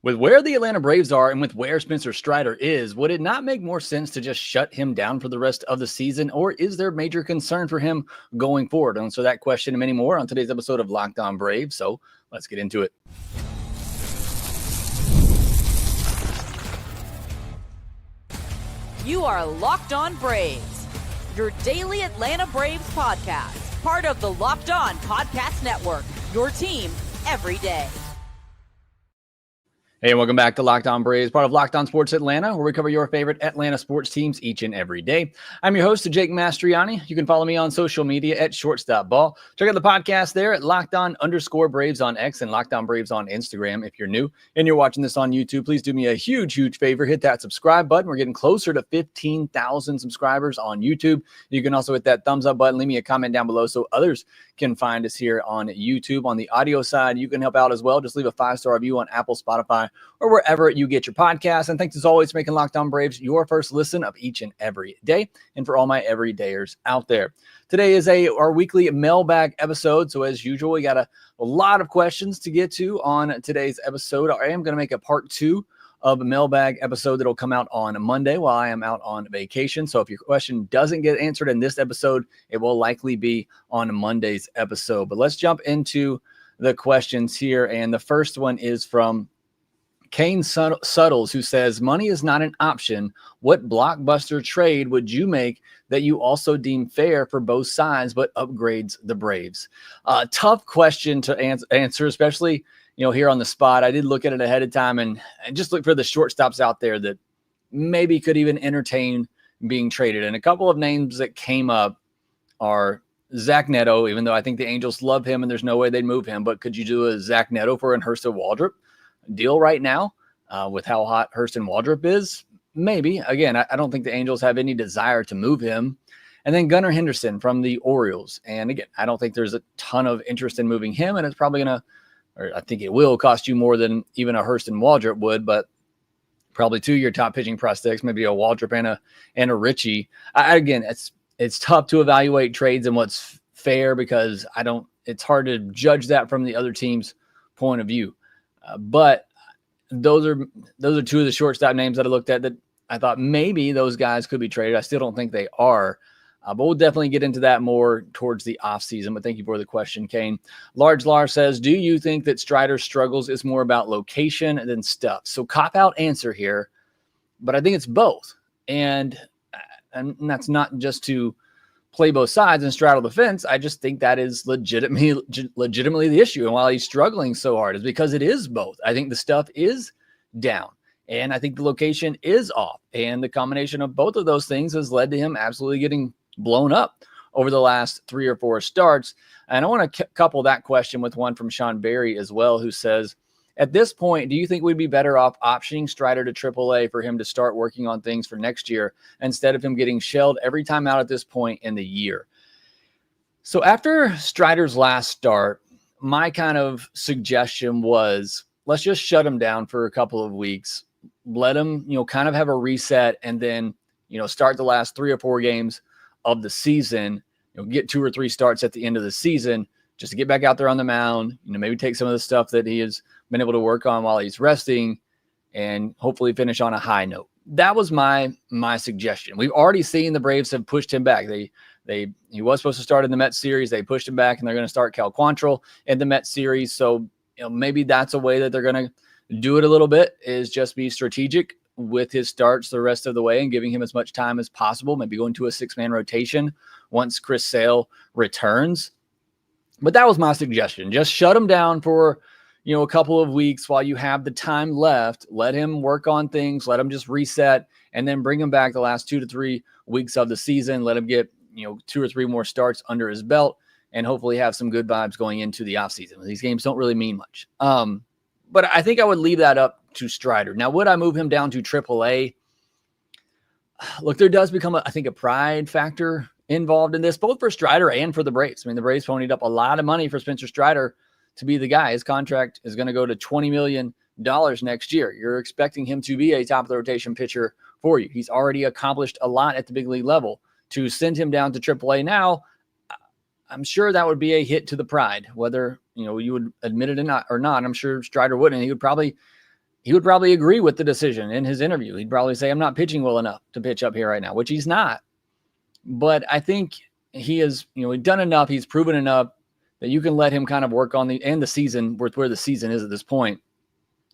With where the Atlanta Braves are and with where Spencer Strider is, would it not make more sense to just shut him down for the rest of the season, or is there major concern for him going forward? And so that question and many more on today's episode of Locked On Braves. So let's get into it. You are Locked On Braves, your daily Atlanta Braves podcast, part of the Locked On Podcast Network, your team every day. Hey, and welcome back to Locked On Braves, part of Locked On Sports Atlanta, where we cover your favorite Atlanta sports teams each and every day. I'm your host, Jake Mastriani. You can follow me on social media at shortstopball. Check out the podcast there at LockedOn_Braves on X and Locked On Braves on Instagram. If you're new and you're watching this on YouTube, please do me a huge favor. Hit that subscribe button. We're getting closer to 15,000 subscribers on YouTube. You can also hit that thumbs up button. Leave me a comment down below so others can find us here on YouTube. On the audio side, you can help out as well. Just leave a 5-star review on Apple, Spotify, or wherever you get your podcasts. And thanks as always for making Locked On Braves your first listen of each and every day, and for all my everydayers out there. Today is our weekly mailbag episode. So as usual, we got a lot of questions to get to on today's episode. I am going to make a part 2 of a mailbag episode that'll come out on Monday while I am out on vacation. So if your question doesn't get answered in this episode, it will likely be on Monday's episode. But let's jump into the questions here. And the first one is from Kane Suttles, who says, money is not an option. What blockbuster trade would you make that you also deem fair for both sides but upgrades the Braves? Tough question to answer, especially here on the spot. I did look at it ahead of time and just look for the shortstops out there that maybe could even entertain being traded. And a couple of names that came up are Zach Neto, even though I think the Angels love him and there's no way they'd move him. But could you do a Zach Neto for an Hurstston Waldrip deal right now with how hot Hurstston Waldrip is? Maybe. Again, I don't think the Angels have any desire to move him. And then Gunnar Henderson from the Orioles. And again, I don't think there's a ton of interest in moving him, and it's probably going to, or I think it will cost you more than even a Hurstston Waldrip would, but probably 2 of your top pitching prospects, maybe a Waldrip and a Richie. Again, it's tough to evaluate trades and what's fair because it's hard to judge that from the other team's point of view. But those are 2 of the shortstop names that I looked at that I thought maybe those guys could be traded. I still don't think they are. But we'll definitely get into that more towards the offseason. But thank you for the question, Kane. Large Lars says, do you think that Strider's struggles is more about location than stuff? So cop-out answer here, but I think it's both. And that's not just to play both sides and straddle the fence. I just think that is legitimately the issue. And while he's struggling so hard, is because it is both. I think the stuff is down, and I think the location is off. And the combination of both of those things has led to him absolutely getting blown up over the last 3 or 4 starts. And I want to couple that question with one from Sean Berry as well, who says, at this point, do you think we'd be better off optioning Strider to AAA for him to start working on things for next year instead of him getting shelled every time out at this point in the year? So after Strider's last start, my kind of suggestion was, let's just shut him down for a couple of weeks, let him, kind of have a reset, and then, start the last 3 or 4 games of the season, get 2 or 3 starts at the end of the season just to get back out there on the mound, maybe take some of the stuff that he has been able to work on while he's resting and hopefully finish on a high note. That was my suggestion. We've already seen the Braves have pushed him back. He was supposed to start in the Mets series. They pushed him back, and they're going to start Cal Quantrill in the Mets series. So, maybe that's a way that they're going to do it a little bit, is just be strategic with his starts the rest of the way and giving him as much time as possible, maybe going to a 6-man rotation once Chris Sale returns. But that was my suggestion. Just shut him down for, a couple of weeks while you have the time left. Let him work on things. Let him just reset, and then bring him back the last 2 to 3 weeks of the season. Let him get, 2 or 3 more starts under his belt and hopefully have some good vibes going into the offseason. These games don't really mean much. But I think I would leave that up to Strider. Now, would I move him down to AAA? Look, there does become, I think, a pride factor involved in this, both for Strider and for the Braves. I mean, the Braves ponied up a lot of money for Spencer Strider to be the guy. His contract is going to go to $20 million next year. You're expecting him to be a top-of-the-rotation pitcher for you. He's already accomplished a lot at the big league level. To send him down to AAA now, I'm sure that would be a hit to the pride, whether you would admit it or not. I'm sure Strider wouldn't. he would probably agree with the decision in his interview. He'd probably say, I'm not pitching well enough to pitch up here right now, which he's not. But I think he has, he's done enough. He's proven enough that you can let him kind of work on the season, where the season is at this point.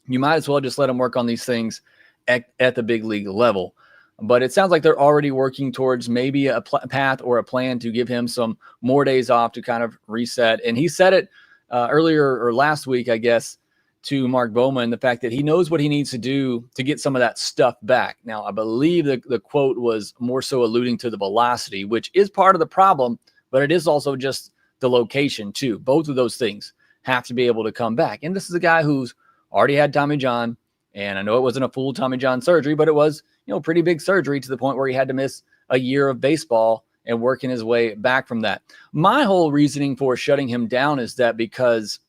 You might as well just let him work on these things at the big league level. But it sounds like they're already working towards maybe a path or a plan to give him some more days off to kind of reset. And he said it earlier or last week, I guess, to Mark Bowman, the fact that he knows what he needs to do to get some of that stuff back. Now, I believe the quote was more so alluding to the velocity, which is part of the problem, but it is also just the location too. Both of those things have to be able to come back. And this is a guy who's already had Tommy John, and I know it wasn't a full Tommy John surgery, but it was, pretty big surgery to the point where he had to miss a year of baseball and working his way back from that. My whole reasoning for shutting him down is that because,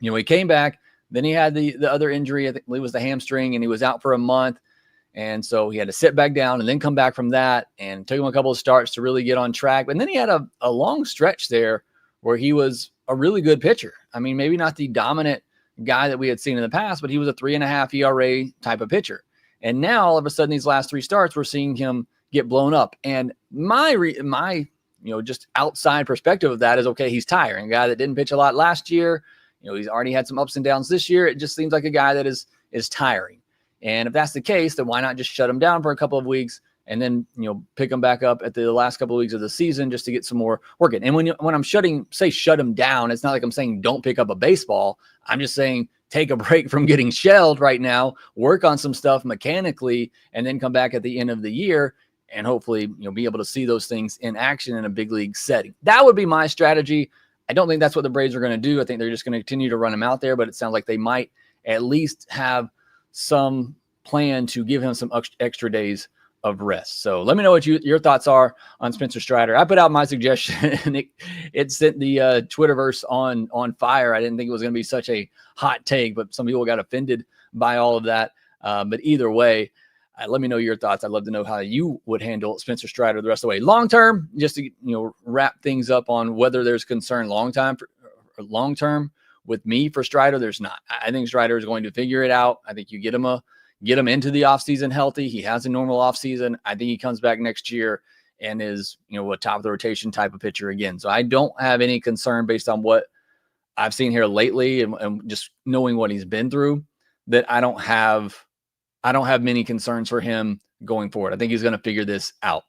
he came back, then he had the other injury. I think it was the hamstring, and he was out for a month. And so he had to sit back down and then come back from that, and took him a couple of starts to really get on track. But then he had a long stretch there where he was a really good pitcher. I mean, maybe not the dominant guy that we had seen in the past, but he was a 3.5 ERA type of pitcher. And now all of a sudden, these last 3 starts, we're seeing him get blown up. And my just outside perspective of that is, okay, he's tiring. A guy that didn't pitch a lot last year. He's already had some ups and downs this year. It just seems like a guy that is tiring. And if that's the case, then why not just shut him down for a couple of weeks and then, pick him back up at the last couple of weeks of the season just to get some more work in. And when I'm shut him down, it's not like I'm saying don't pick up a baseball. I'm just saying take a break from getting shelled right now, work on some stuff mechanically, and then come back at the end of the year and hopefully, be able to see those things in action in a big league setting. That would be my strategy. I don't think that's what the Braves are going to do. I think they're just going to continue to run him out there, but it sounds like they might at least have some plan to give him some extra days of rest. So let me know what your thoughts are on Spencer Strider. I put out my suggestion and it sent the Twitterverse on fire. I didn't think it was going to be such a hot take, but some people got offended by all of that. But either way, let me know your thoughts. I'd love to know how you would handle Spencer Strider the rest of the way. Long term, just to wrap things up on whether there's concern long term with me for Strider, there's not. I think Strider is going to figure it out. I think you get him into the offseason healthy. He has a normal offseason. I think he comes back next year and is, a top of the rotation type of pitcher again. So I don't have any concern based on what I've seen here lately and just knowing what he's been through, that I don't have many concerns for him going forward. I think he's going to figure this out.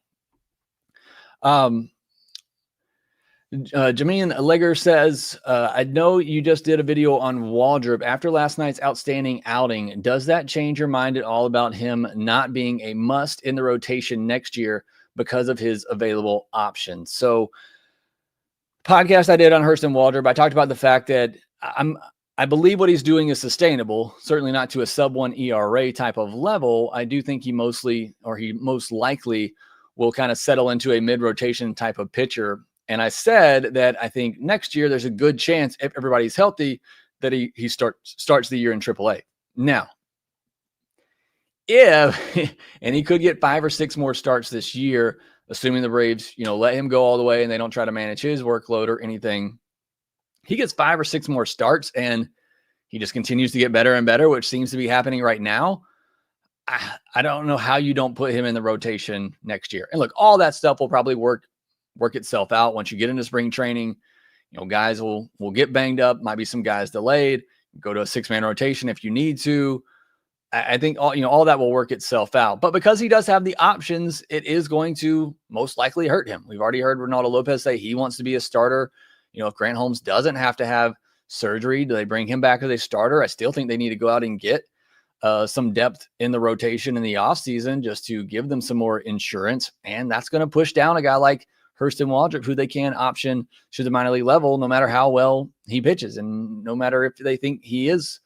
Jameen Legger says, I know you just did a video on Waldrip. After last night's outstanding outing, does that change your mind at all about him not being a must in the rotation next year because of his available options? So podcast I did on Hurstston Waldrip, I talked about the fact that I believe what he's doing is sustainable, certainly not to a sub-1 ERA type of level. I do think he most likely will kind of settle into a mid-rotation type of pitcher. And I said that I think next year there's a good chance, if everybody's healthy, that he starts the year in AAA. Now, and he could get 5 or 6 more starts this year, assuming the Braves, let him go all the way and they don't try to manage his workload or anything. He gets 5 or 6 more starts and he just continues to get better and better, which seems to be happening right now. I don't know how you don't put him in the rotation next year. And look, all that stuff will probably work itself out once you get into spring training. Guys will get banged up. Might be some guys delayed. Go to a 6-man rotation if you need to. I think all that will work itself out. But because he does have the options, it is going to most likely hurt him. We've already heard Ronaldo Lopez say he wants to be a starter. If Grant Holmes doesn't have to have surgery, do they bring him back as a starter? I still think they need to go out and get some depth in the rotation in the offseason just to give them some more insurance. And that's going to push down a guy like Hurstston Waldrip, who they can option to the minor league level, no matter how well he pitches. And no matter if they think he is,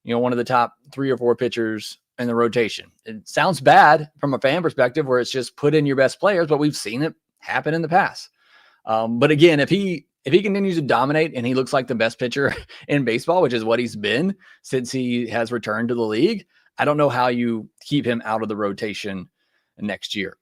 one of the top 3 or 4 pitchers in the rotation. It sounds bad from a fan perspective where it's just put in your best players, but we've seen it happen in the past. But again, if he continues to dominate and he looks like the best pitcher in baseball, which is what he's been since he has returned to the league, I don't know how you keep him out of the rotation next year.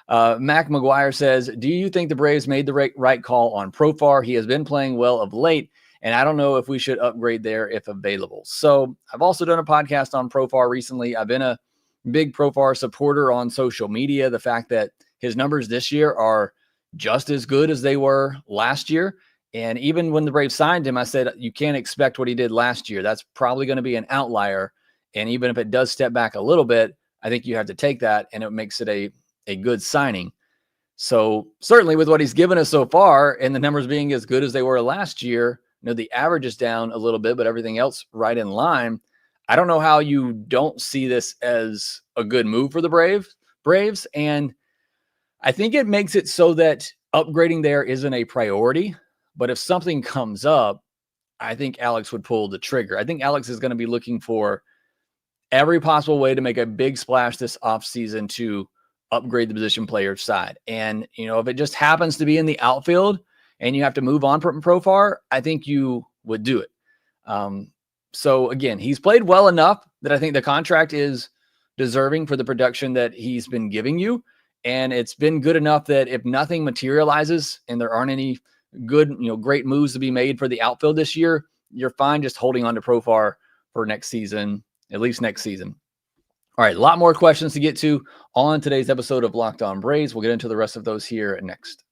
Mac McGuire says, do you think the Braves made the right call on Profar? He has been playing well of late And I don't know if we should upgrade there if available. So I've also done a podcast on Profar recently. I've been a big Profar supporter on social media. The fact that his numbers this year are just as good as they were last year. And even when the Braves signed him, I said, you can't expect what he did last year. That's probably going to be an outlier. And even if it does step back a little bit, I think you have to take that, and it makes it a good signing. So certainly with what he's given us so far and the numbers being as good as they were last year, the average is down a little bit, but everything else right in line. I don't know how you don't see this as a good move for the Braves. And I think it makes it so that upgrading there isn't a priority. But if something comes up, I think Alex would pull the trigger. I think Alex is going to be looking for every possible way to make a big splash this offseason to upgrade the position player side. And, if it just happens to be in the outfield and you have to move on from Profar, I think you would do it. So again, he's played well enough that I think the contract is deserving for the production that he's been giving you. And it's been good enough that if nothing materializes and there aren't any good, great moves to be made for the outfield this year, you're fine just holding on to Profar for next season, at least next season. All right, a lot more questions to get to on today's episode of Locked On Braves. We'll get into the rest of those here next.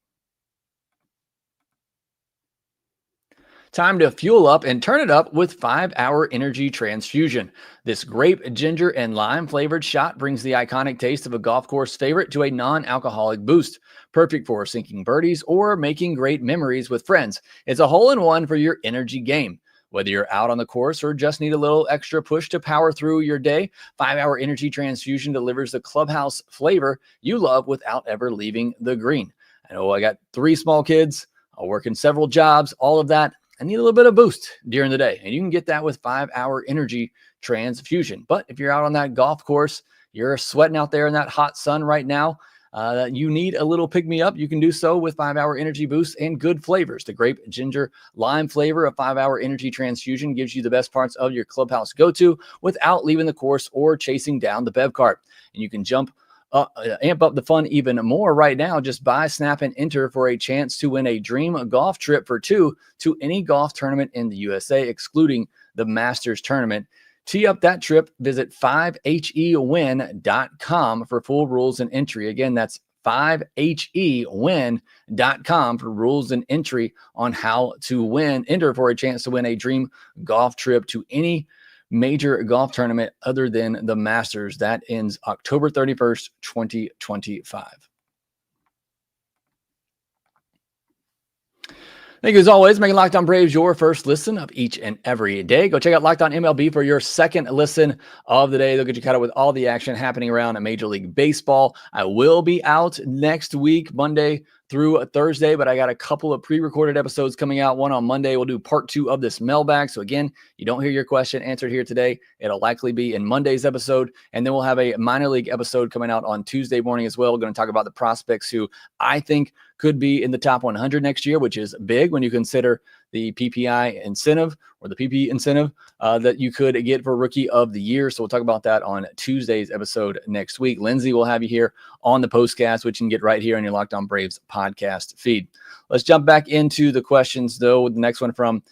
Time to fuel up and turn it up with 5-Hour Energy Transfusion. This grape, ginger, and lime flavored shot brings the iconic taste of a golf course favorite to a non-alcoholic boost. Perfect for sinking birdies or making great memories with friends. It's a hole-in-one for your energy game. Whether you're out on the course or just need a little extra push to power through your day, 5-Hour Energy Transfusion delivers the clubhouse flavor you love without ever leaving the green. I know I got 3 small kids. I work in several jobs, all of that. I need a little bit of boost during the day, and you can get that with 5-Hour Energy Transfusion. But if you're out on that golf course, you're sweating out there in that hot sun right now, you need a little pick-me-up, you can do so with 5-Hour Energy Boost and good flavors. The grape, ginger, lime flavor of 5-Hour Energy Transfusion gives you the best parts of your clubhouse go-to without leaving the course or chasing down the bev cart. And you can amp up the fun even more right now. Just buy, snap, and enter for a chance to win a dream golf trip for 2 to any golf tournament in the USA, excluding the Masters tournament. Tee up that trip. Visit 5hewin.com for full rules and entry. Again, that's 5hewin.com for rules and entry on how to enter for a chance to win a dream golf trip to any major golf tournament other than the Masters. That ends October 31st, 2025. Thank you as always, making Locked On Braves your first listen of each and every day. Go check out Locked On MLB for your second listen of the day. They'll get you caught up with all the action happening around Major League Baseball. I will be out next week, Monday through Thursday, but I got a couple of pre-recorded episodes coming out. One on Monday. We'll do part 2 of this mailbag. So again, you don't hear your question answered here today, it'll likely be in Monday's episode. And then we'll have a minor league episode coming out on Tuesday morning as well. We're going to talk about the prospects who I think could be in the top 100 next year, which is big when you consider the PPI incentive or the PP incentive that you could get for Rookie of the Year. So we'll talk about that on Tuesday's episode next week. Lindsay will have you here on the postcast, which you can get right here on your Locked On Braves podcast feed. Let's jump back into the questions, though. The next one from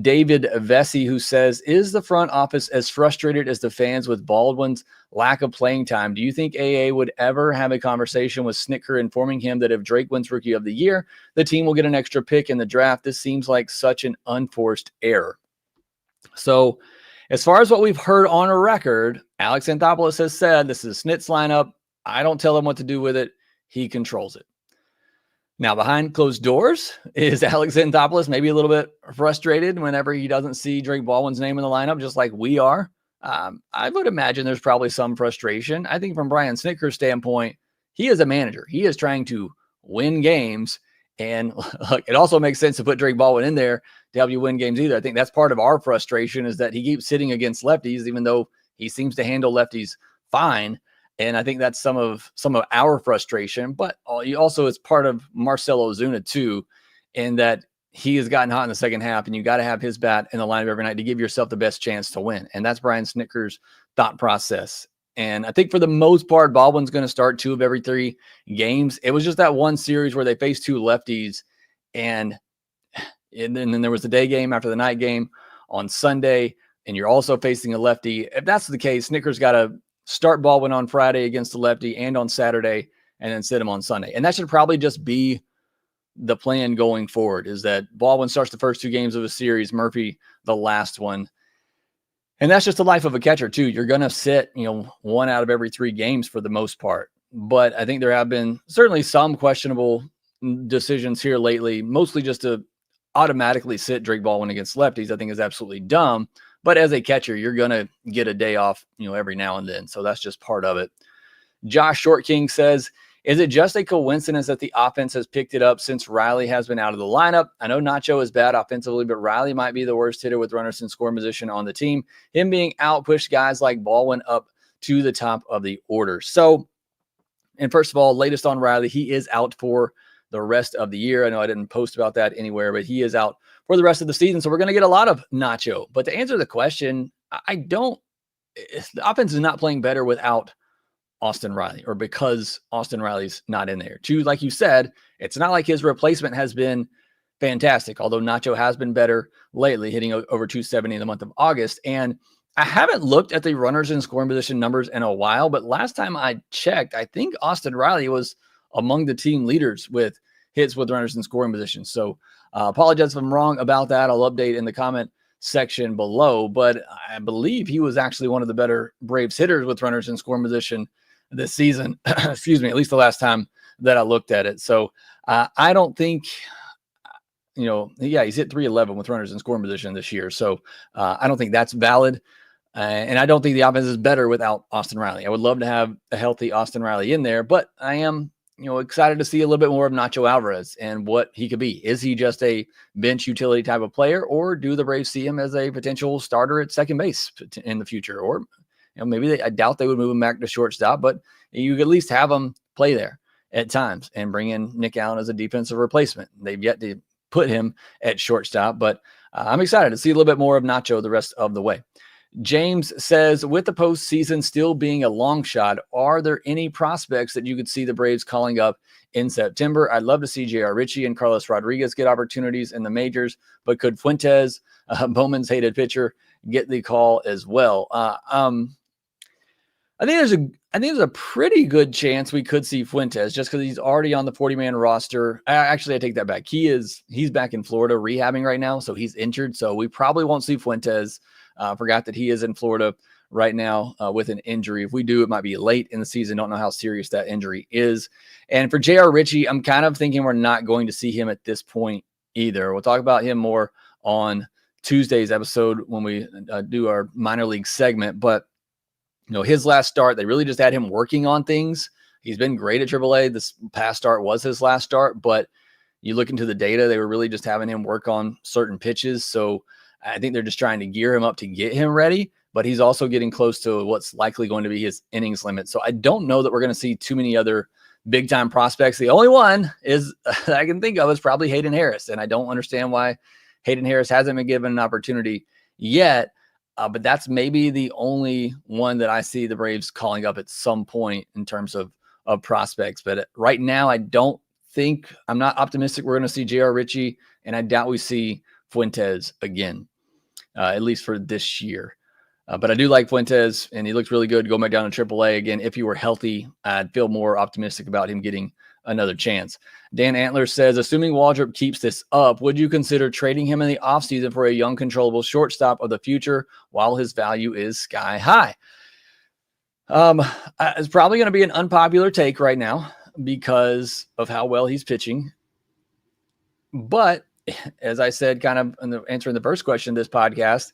David Vesey, who says, is the front office as frustrated as the fans with Baldwin's lack of playing time? Do you think AA would ever have a conversation with Snitker informing him that if Drake wins Rookie of the Year, the team will get an extra pick in the draft? This seems like such an unforced error. So as far as what we've heard on a record, Alex Anthopoulos has said, this is Snit's lineup. I don't tell him what to do with it. He controls it. Now, behind closed doors, is Alex Anthopoulos maybe a little bit frustrated whenever he doesn't see Drake Baldwin's name in the lineup, just like we are? I would imagine there's probably some frustration. I think from Brian Snitker's standpoint, he is a manager. He is trying to win games. And look, it also makes sense to put Drake Baldwin in there to help you win games either. I think that's part of our frustration is that he keeps sitting against lefties, even though he seems to handle lefties fine. And I think that's some of our frustration, but also it's part of Marcell Ozuna too, in that he has gotten hot in the second half and you got to have his bat in the lineup every night to give yourself the best chance to win. And that's Brian Snitker's thought process. And I think for the most part, Baldwin's going to start 2 of every 3 games. It was just that one series where they faced 2 lefties and And then there was the day game after the night game on Sunday, and you're also facing a lefty. If that's the case, Snitker's got to start Baldwin on Friday against the lefty and on Saturday, and then sit him on Sunday. And that should probably just be the plan going forward, is that Baldwin starts the first 2 games of a series, Murphy the last one. And that's just the life of a catcher too. You're going to sit, 1 out of every 3 games for the most part. But I think there have been certainly some questionable decisions here lately, mostly just to automatically sit Drake Baldwin against lefties. I think is absolutely dumb. But as a catcher, you're going to get a day off, every now and then. So that's just part of it. Josh Short King says, is it just a coincidence that the offense has picked it up since Riley has been out of the lineup? I know Nacho is bad offensively, but Riley might be the worst hitter with runners in scoring position on the team. Him being out pushed guys like Baldwin up to the top of the order. So, and first of all, latest on Riley, he is out for the rest of the year. I know I didn't post about that anywhere, but he is out for the rest of the season. So we're going to get a lot of Nacho. But to answer the question, the offense is not playing better without Austin Riley, or because Austin Riley's not in there. Like you said, it's not like his replacement has been fantastic, although Nacho has been better lately, hitting over 270 in the month of August. And I haven't looked at the runners in scoring position numbers in a while, but last time I checked, I think Austin Riley was among the team leaders with hits with runners in scoring position. So apologize if I'm wrong about that. I'll update in the comment section below, but I believe he was actually one of the better Braves hitters with runners in scoring position this season. Excuse me, at least the last time that I looked at it. So I don't think, he's hit 311 with runners in scoring position this year. So I don't think that's valid. And I don't think the offense is better without Austin Riley. I would love to have a healthy Austin Riley in there, but I am, excited to see a little bit more of Nacho Alvarez and what he could be. Is he just a bench utility type of player, or do the Braves see him as a potential starter at second base in the future? Or maybe I doubt they would move him back to shortstop, but you could at least have him play there at times and bring in Nick Allen as a defensive replacement. They've yet to put him at shortstop, but I'm excited to see a little bit more of Nacho the rest of the way. James says, with the postseason still being a long shot, are there any prospects that you could see the Braves calling up in September? I'd love to see J.R. Ritchie and Carlos Rodriguez get opportunities in the majors, but could Fuentes, Bowman's hated pitcher, get the call as well? I think there's a pretty good chance we could see Fuentes, just because he's already on the 40-man roster. Actually, I take that back. He's back in Florida rehabbing right now, so he's injured. So we probably won't see Fuentes. Forgot that he is in Florida right now with an injury. If we do, it might be late in the season. Don't know how serious that injury is. And for J.R. Ritchie, I'm kind of thinking we're not going to see him at this point either. We'll talk about him more on Tuesday's episode when we do our minor league segment. But his last start, they really just had him working on things. He's been great at AAA. This past start was his last start, but you look into the data, they were really just having him work on certain pitches. So I think they're just trying to gear him up to get him ready, but he's also getting close to what's likely going to be his innings limit. So I don't know that we're going to see too many other big time prospects. The only one is that I can think of is probably Hayden Harris. And I don't understand why Hayden Harris hasn't been given an opportunity yet. But that's maybe the only one that I see the Braves calling up at some point in terms of prospects. But right now, I'm not optimistic we're going to see J.R. Ritchie, and I doubt we see Fuentes again, at least for this year. But I do like Fuentes, and he looks really good going back down to AAA. Again, if he were healthy, I'd feel more optimistic about him getting another chance. Dan Antler says, assuming Waldrip keeps this up, would you consider trading him in the offseason for a young, controllable shortstop of the future while his value is sky high? It's probably going to be an unpopular take right now because of how well he's pitching. But as I said, kind of in answering the first question of this podcast,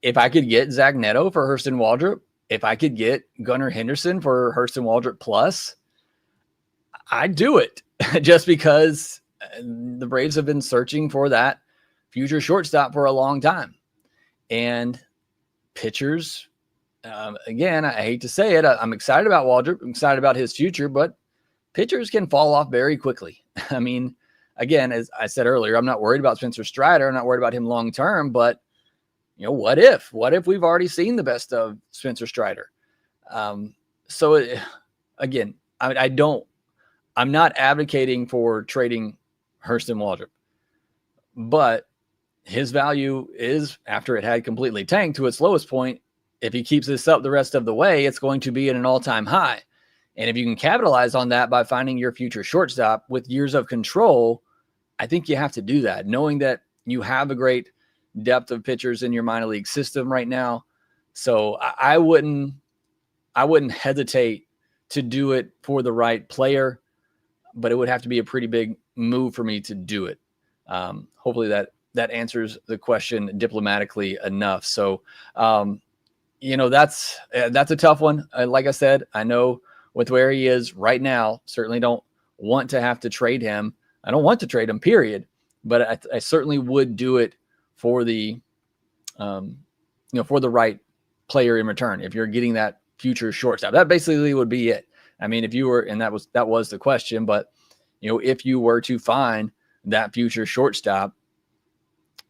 if I could get Zach Neto for Hurstston Waldrip, if I could get Gunnar Henderson for Hurstston Waldrip plus, I'd do it just because the Braves have been searching for that future shortstop for a long time. And pitchers, again, I hate to say it, I'm excited about Waldrip. I'm excited about his future, but pitchers can fall off very quickly. I mean, again, as I said earlier, I'm not worried about Spencer Strider. I'm not worried about him long-term, but what if we've already seen the best of Spencer Strider? Again, I'm not advocating for trading Hurstston Waldrip, but his value is, after it had completely tanked to its lowest point, if he keeps this up the rest of the way, it's going to be at an all-time high. And if you can capitalize on that by finding your future shortstop with years of control, I think you have to do that, knowing that you have a great depth of pitchers in your minor league system right now. So I wouldn't hesitate to do it for the right player, but it would have to be a pretty big move for me to do it. Hopefully that answers the question diplomatically enough. So, that's a tough one. Like I said, I know with where he is right now, certainly don't want to have to trade him. I don't want to trade him, period. But I certainly would do it for the, for the right player in return. If you're getting that future shortstop, that basically would be it. I mean, if you were, and that was the question, but if you were to find that future shortstop,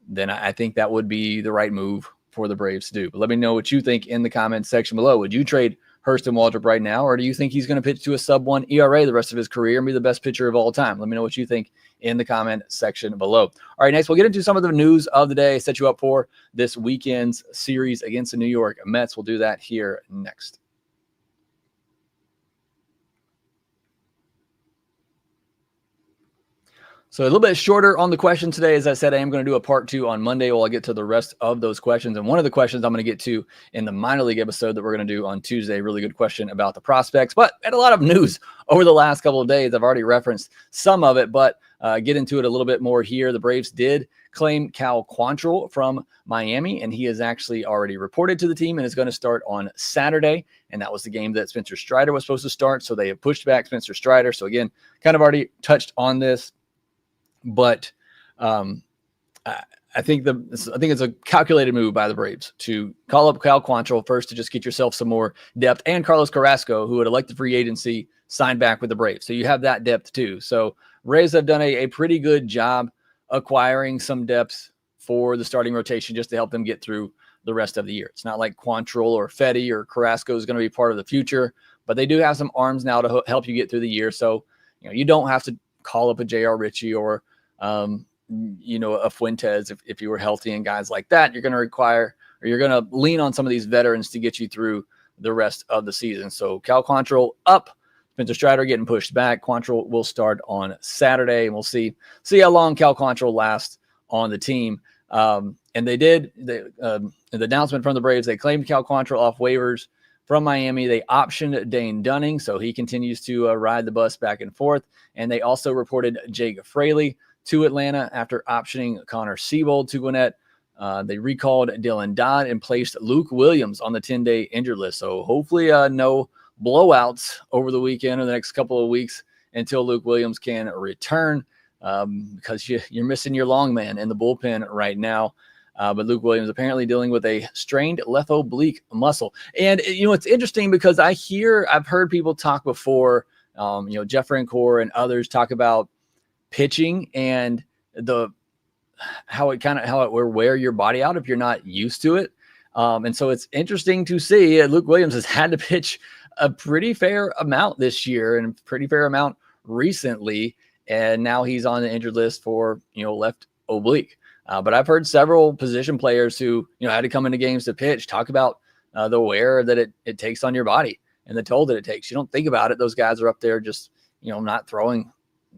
then I think that would be the right move for the Braves to do. But let me know what you think in the comments section below. Would you trade Hurstston Waldrip right now, or do you think he's going to pitch to a sub-1 ERA the rest of his career and be the best pitcher of all time? Let me know what you think in the comment section below. All right, next we'll get into some of the news of the day, set you up for this weekend's series against the New York Mets. We'll do that here next. So a little bit shorter on the question today. As I said, I am going to do a part 2 on Monday while I get to the rest of those questions. And one of the questions I'm going to get to in the minor league episode that we're going to do on Tuesday, really good question about the prospects. But had a lot of news over the last couple of days. I've already referenced some of it, but get into it a little bit more here. The Braves did claim Cal Quantrill from Miami, and he is actually already reported to the team and is going to start on Saturday. And that was the game that Spencer Strider was supposed to start. So they have pushed back Spencer Strider. So again, kind of already touched on this. But I think it's a calculated move by the Braves to call up Cal Quantrill first to just get yourself some more depth, and Carlos Carrasco, who had elected free agency, signed back with the Braves. So you have that depth too. So Braves have done a pretty good job acquiring some depth for the starting rotation just to help them get through the rest of the year. It's not like Quantrill or Fetty or Carrasco is going to be part of the future, but they do have some arms now to help you get through the year. So you don't have to call up a J.R. Ritchie or a Fuentes if you were healthy and guys like that. You're going to require, or you're going to lean on some of these veterans to get you through the rest of the season. So Cal Quantrill up, Spencer Strider getting pushed back. Quantrill will start on Saturday, and we'll see how long Cal Quantrill lasts on the team. And they did the announcement from the Braves. They claimed Cal Quantrill off waivers from Miami. They optioned Dane Dunning, so he continues to ride the bus back and forth. And they also reported Jake Fraley to Atlanta after optioning Connor Siebold to Gwinnett. They recalled Dylan Dodd and placed Luke Williams on the 10-day injured list. So hopefully no blowouts over the weekend or the next couple of weeks until Luke Williams can return, because you're missing your long man in the bullpen right now. But Luke Williams apparently dealing with a strained left oblique muscle. And, it's interesting because I've heard people talk before, Jeff Francoeur and others talk about pitching and how it will wear your body out if you're not used to it. And so it's interesting to see Luke Williams has had to pitch a pretty fair amount this year and a pretty fair amount recently. And now he's on the injured list for, left oblique. But I've heard several position players who, had to come into games to pitch talk about the wear that it takes on your body and the toll that it takes. You don't think about it. Those guys are up there just, not throwing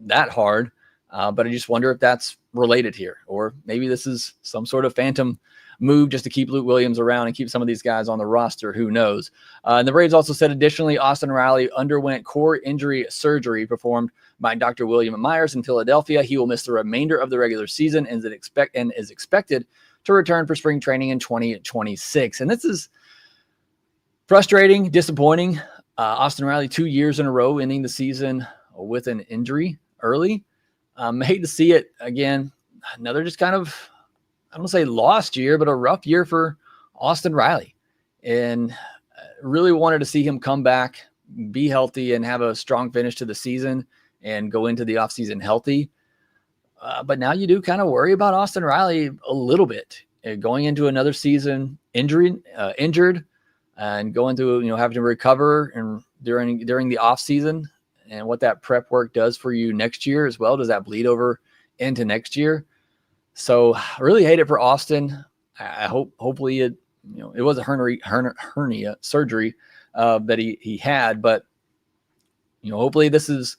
that hard. But I just wonder if that's related here, or maybe this is some sort of phantom move just to keep Luke Williams around and keep some of these guys on the roster. Who knows? And the Braves also said, additionally, Austin Riley underwent core injury surgery performed by Dr. William Myers in Philadelphia. He will miss the remainder of the regular season and is expected to return for spring training in 2026. And this is frustrating, disappointing. Austin Riley 2 years in a row ending the season with an injury early. I hate to see it again. Another just kind of, I don't want to say lost year, but a rough year for Austin Riley. And really wanted to see him come back, be healthy, and have a strong finish to the season and go into the offseason healthy. But now you do kind of worry about Austin Riley a little bit. Going into another season injured and going through, having to recover and during the offseason, and what that prep work does for you next year as well. Does that bleed over into next year? So I really hate it for Austin. I hopefully it was a hernia surgery that he had, but hopefully this is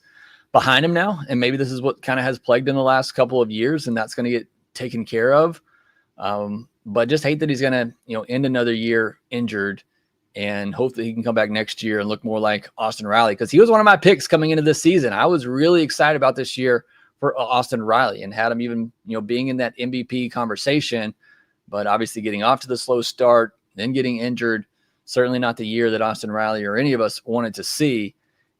behind him now, and maybe this is what kind of has plagued him the last couple of years, and that's going to get taken care of. But just hate that he's going to end another year injured, and hope that he can come back next year and look more like Austin Riley, because he was one of my picks coming into this season. I was really excited about this year for Austin Riley and had him even being in that MVP conversation, but obviously getting off to the slow start, then getting injured. Certainly not the year that Austin Riley or any of us wanted to see.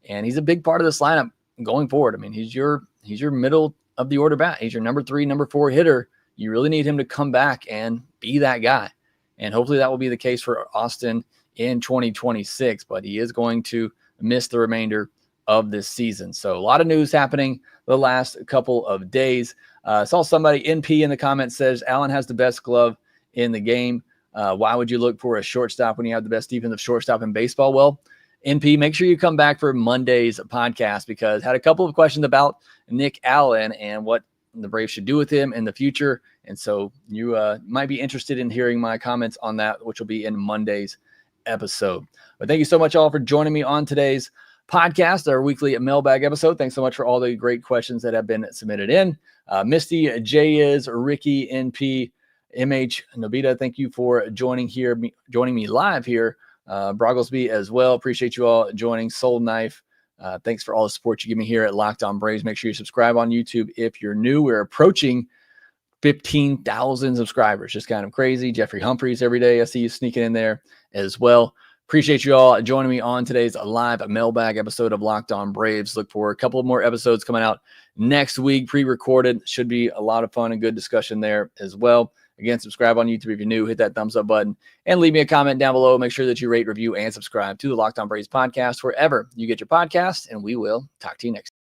And he's a big part of this lineup going forward. I mean, he's your middle of the order bat. He's your number 3, number 4 hitter. You really need him to come back and be that guy. And hopefully that will be the case for Austin in 2026, but he is going to miss the remainder of this season. So a lot of news happening the last couple of days. Saw somebody, NP, in the comments says Allen has the best glove in the game. Why would you look for a shortstop when you have the best defensive shortstop in baseball? Well, NP, make sure you come back for Monday's podcast, because I had a couple of questions about Nick Allen and what the Braves should do with him in the future. And so you might be interested in hearing my comments on that, which will be in Monday's episode. But thank you so much all for joining me on today's podcast, our weekly mailbag episode. Thanks so much for all the great questions that have been submitted in. Misty, J is, Ricky, NP, MH, Nobita, thank you for joining me live here. Brogglesby as well. Appreciate you all joining. Soul Knife, thanks for all the support you give me here at Locked On Braves. Make sure you subscribe on YouTube if you're new. We're approaching 15,000 subscribers. Just kind of crazy. Jeffrey Humphreys every day. I see you sneaking in there as well. Appreciate you all joining me on today's live mailbag episode of Locked On Braves. Look for a couple of more episodes coming out next week, pre-recorded. Should be a lot of fun and good discussion there as well. Again, subscribe on YouTube if you're new. Hit that thumbs up button and leave me a comment down below. Make sure that you rate, review, and subscribe to the Locked On Braves podcast wherever you get your podcasts, and we will talk to you next time.